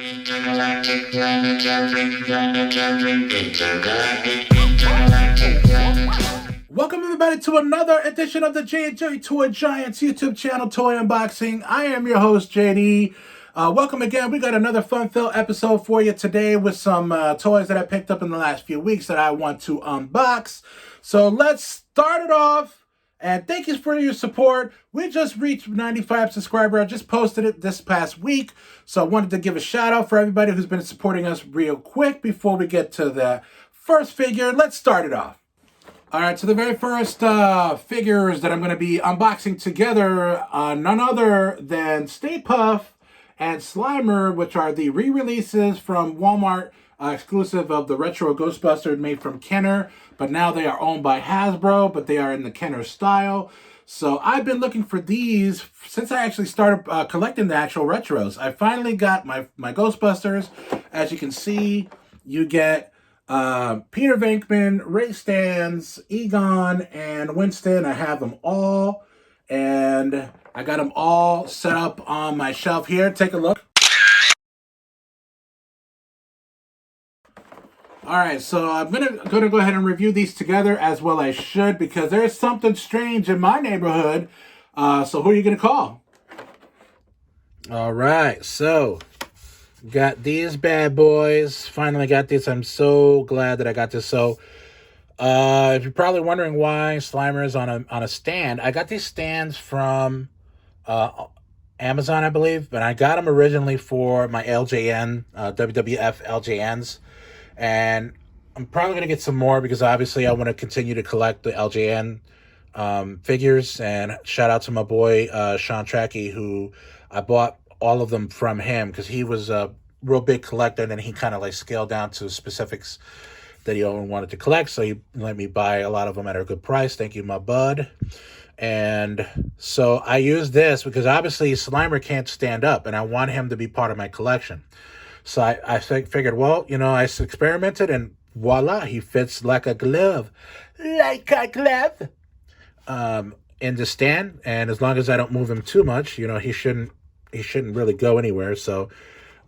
Intergalactic planetary, intergalactic. Welcome everybody to another edition of the J&J Toy Giants YouTube channel, Toy Unboxing. I am your host, JD. Welcome again. We got another fun-filled episode for you today with some toys that I picked up in the last few weeks that I want to unbox. So let's start it off. And thank you for your support. We just reached 95 subscribers. I just posted it this past week. So I wanted to give a shout out for everybody who's been supporting us real quick before we get to the first figure. Let's start it off. All right, so the very first figures that I'm going to be unboxing together, none other than Stay Puft and Slimer, which are the re-releases from Walmart, exclusive of the Retro Ghostbusters made from Kenner, but now they are owned by Hasbro, but they are in the Kenner style. So I've been looking for these since I actually started collecting the actual retros. I finally got my Ghostbusters. As you can see, you get Peter Venkman, Ray Stantz, Egon, and Winston. I have them all, and I got them all set up on my shelf here. Take a look. All right, so I'm gonna go ahead and review these together, as well I should, because there's something strange in my neighborhood. So who are you gonna call? All right, so got these bad boys. Finally got this. I'm so glad that I got this. So if you're probably wondering why Slimer is on a stand, I got these stands from Amazon, I believe, but I got them originally for my LJN, WWF LJNs. And I'm probably going to get some more because obviously I want to continue to collect the LJN figures. And shout out to my boy, Sean Trackey, who I bought all of them from him because he was a real big collector. And then he kind of like scaled down to specifics that he only wanted to collect. So he let me buy a lot of them at a good price. Thank you, my bud. And so I use this because obviously Slimer can't stand up and I want him to be part of my collection. So I figured, well, you know, I experimented and voila, he fits like a glove. Like a glove. In the stand. And as long as I don't move him too much, you know, he shouldn't really go anywhere. So,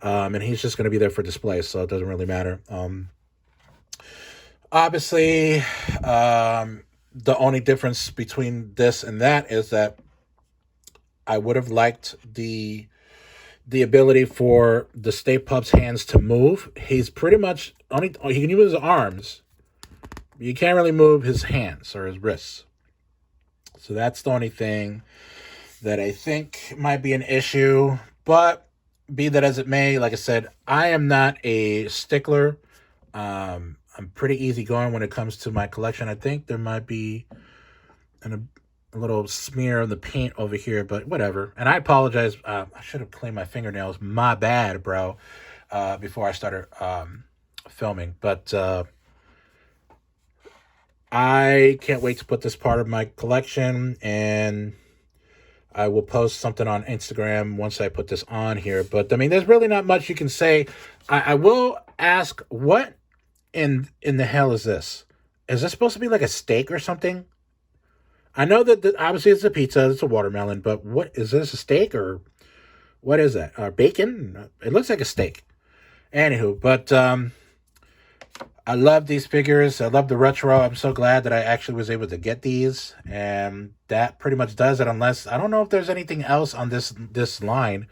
and he's just going to be there for display. So it doesn't really matter. Obviously, the only difference between this and that is that I would have liked the ability for the Stay Puft's hands to move. He's pretty much he can use his arms. You can't really move his hands or his wrists. So that's the only thing that I think might be an issue. But be that as it may, like I said, I am not a stickler. I'm pretty easygoing when it comes to my collection. I think there might be a little smear of the paint over here, but whatever. And I apologize. I should have cleaned my fingernails. My bad, bro. Before I started filming. But I can't wait to put this part of my collection, and I will post something on Instagram once I put this on here. But I mean, there's really not much you can say. I will ask, what in the hell is this? Is this supposed to be like a steak or something? I know that obviously it's a pizza, it's a watermelon, but what is this, a steak or what is that? Bacon? It looks like a steak. Anywho, but I love these figures. I love the retro. I'm so glad that I actually was able to get these, and that pretty much does it. Unless I don't know if there's anything else on this line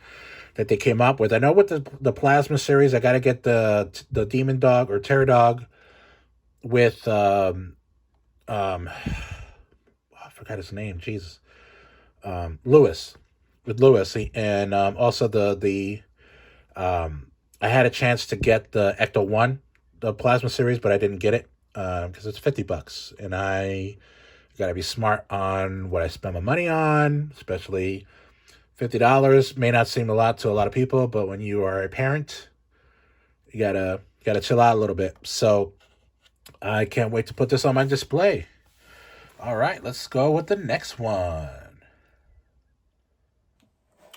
that they came up with. I know with the plasma series, I got to get the demon dog or terror dog with I forgot his name. Jesus, Lewis, with Lewis, and also I had a chance to get the Ecto 1, the plasma series, but I didn't get it because it's $50, and I gotta be smart on what I spend my money on, especially $50 may not seem a lot to a lot of people, but when you are a parent, you gotta chill out a little bit. So I can't wait to put this on my display. All right, let's go with the next one.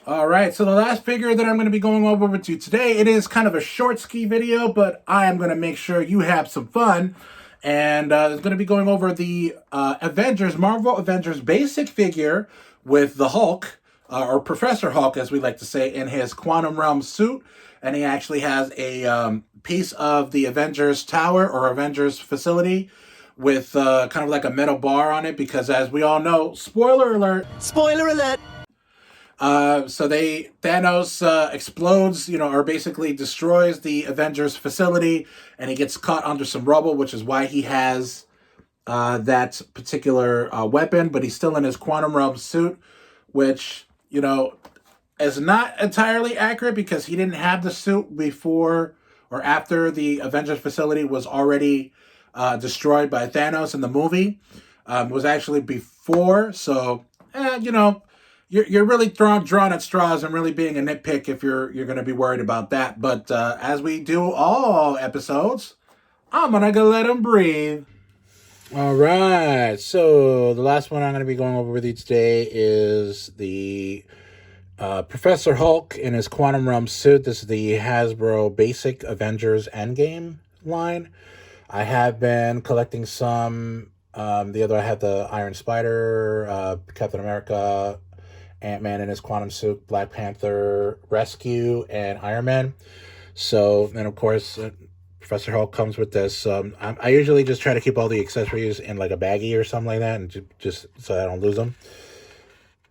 All right, so the last figure that I'm going to be going over with you today, it is kind of a short ski video, but I am going to make sure you have some fun. And it's going to be going over the Marvel Avengers basic figure with the Hulk, or Professor Hulk, as we like to say, in his Quantum Realm suit. and he actually has a piece of the Avengers Tower or Avengers facility with kind of like a metal bar on it, because as we all know, spoiler alert. Spoiler alert. So Thanos explodes, or basically destroys the Avengers facility, and he gets caught under some rubble, which is why he has that particular weapon, but he's still in his quantum realm suit, which, is not entirely accurate because he didn't have the suit before or after the Avengers facility was already destroyed by Thanos in the movie. It was actually before, so, you're really drawing at straws and really being a nitpick if you're going to be worried about that. But as we do all episodes, I'm going to let him breathe. All right. So the last one I'm going to be going over with you today is the Professor Hulk in his quantum realm suit. This is the Hasbro Basic Avengers Endgame line. I have been collecting some. I had the Iron Spider, Captain America, Ant-Man in his quantum suit, Black Panther, Rescue, and Iron Man. So, and of course, Professor Hulk comes with this. I usually just try to keep all the accessories in like a baggie or something like that, and just so I don't lose them.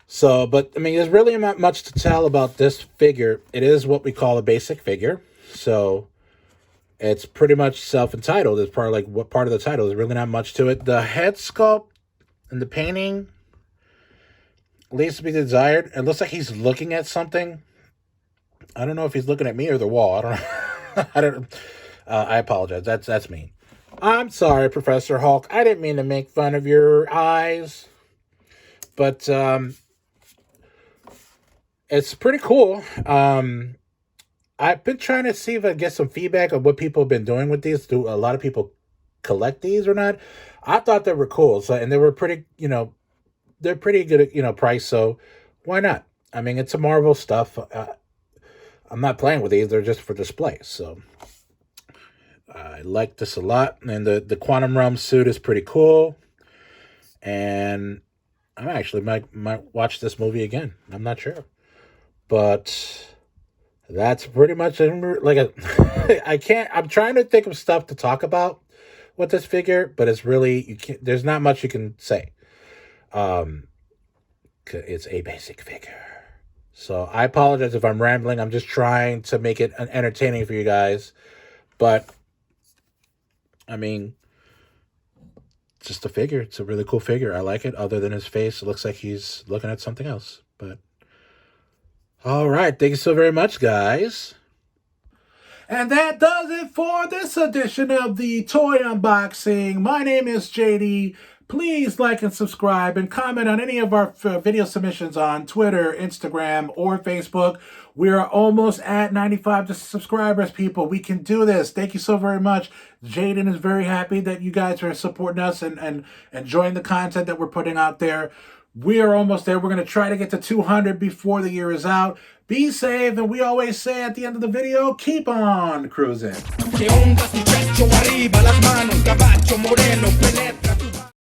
So, but I mean, there's really not much to tell about this figure. It is what we call a basic figure. So, it's pretty much self-entitled. It's part of like what part of the title. There's really not much to it. The head sculpt and the painting leaves to be desired. It looks like he's looking at something. I don't know if he's looking at me or the wall. I don't know. I apologize. That's me. I'm sorry, Professor Hulk. I didn't mean to make fun of your eyes. But it's pretty cool. I've been trying to see if I can get some feedback of what people have been doing with these. Do a lot of people collect these or not? I thought they were cool. So, and they were pretty, they're pretty good at, price. So why not? I mean, it's a Marvel stuff. I'm not playing with these. They're just for display. So I like this a lot. And the Quantum Realm suit is pretty cool. And I actually might watch this movie again. I'm not sure. But that's pretty much like I'm trying to think of stuff to talk about with this figure, but it's really, there's not much you can say. It's a basic figure. So I apologize if I'm rambling. I'm just trying to make it entertaining for you guys. But, I mean, it's just a figure. It's a really cool figure. I like it. Other than his face, it looks like he's looking at something else. But, all right. Thank you so very much, guys. And that does it for this edition of the Toy Unboxing. My name is JD. Please like and subscribe and comment on any of our video submissions on Twitter, Instagram, or Facebook. We are almost at 95 subscribers, people. We can do this. Thank you so very much. Jaden is very happy that you guys are supporting us and enjoying the content that we're putting out there. We are almost there. We're going to try to get to 200 before the year is out. Be safe, and we always say at the end of the video, keep on cruising.